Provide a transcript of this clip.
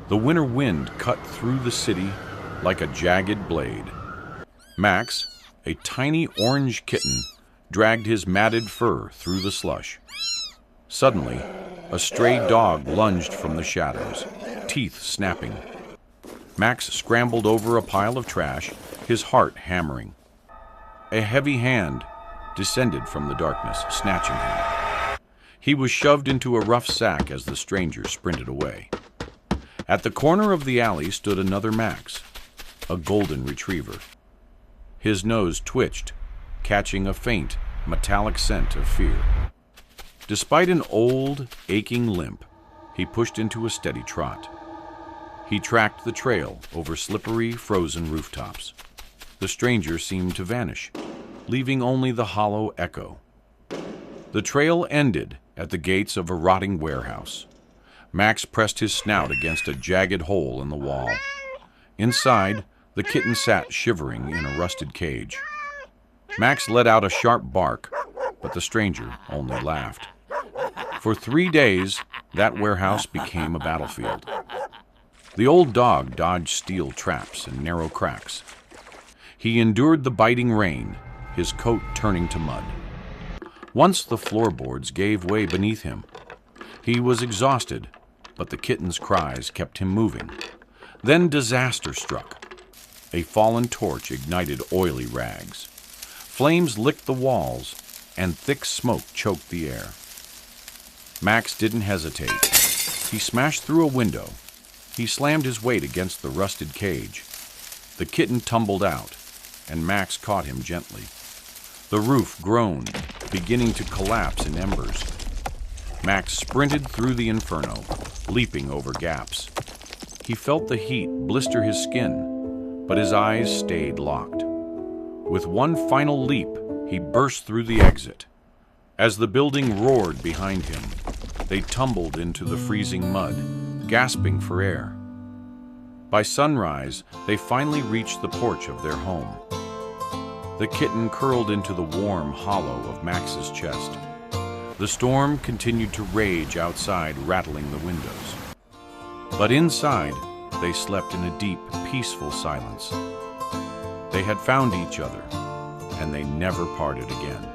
The winter wind cut through the city like a jagged blade. Max, a tiny orange kitten, dragged his matted fur through the slush. Suddenly, a stray dog lunged from the shadows, teeth snapping. Max scrambled over a pile of trash, his heart hammering. A heavy hand descended from the darkness, snatching him. He was shoved into a rough sack as the stranger sprinted away. At the corner of the alley stood another Max, a golden retriever. His nose twitched, catching a faint, metallic scent of fear. Despite an old, aching limp, he pushed into a steady trot. He tracked the trail over slippery, frozen rooftops. The stranger seemed to vanish, leaving only the hollow echo. The trail ended at the gates of a rotting warehouse. Max pressed his snout against a jagged hole in the wall. Inside, the kitten sat shivering in a rusted cage. Max let out a sharp bark, but the stranger only laughed. For 3 days, that warehouse became a battlefield. The old dog dodged steel traps and narrow cracks. He endured the biting rain, his coat turning to mud. Once the floorboards gave way beneath him. He was exhausted, but the kitten's cries kept him moving. Then disaster struck. A fallen torch ignited oily rags. Flames licked the walls, and thick smoke choked the air. Max didn't hesitate. He smashed through a window. He slammed his weight against the rusted cage. The kitten tumbled out, and Max caught him gently. The roof groaned, beginning to collapse in embers. Max sprinted through the inferno, leaping over gaps. He felt the heat blister his skin, but his eyes stayed locked. With one final leap, he burst through the exit. As the building roared behind him, they tumbled into the freezing mud, gasping for air. By sunrise, they finally reached the porch of their home. The kitten curled into the warm hollow of Max's chest. The storm continued to rage outside, rattling the windows. But inside, they slept in a deep, peaceful silence. They had found each other, and they never parted again.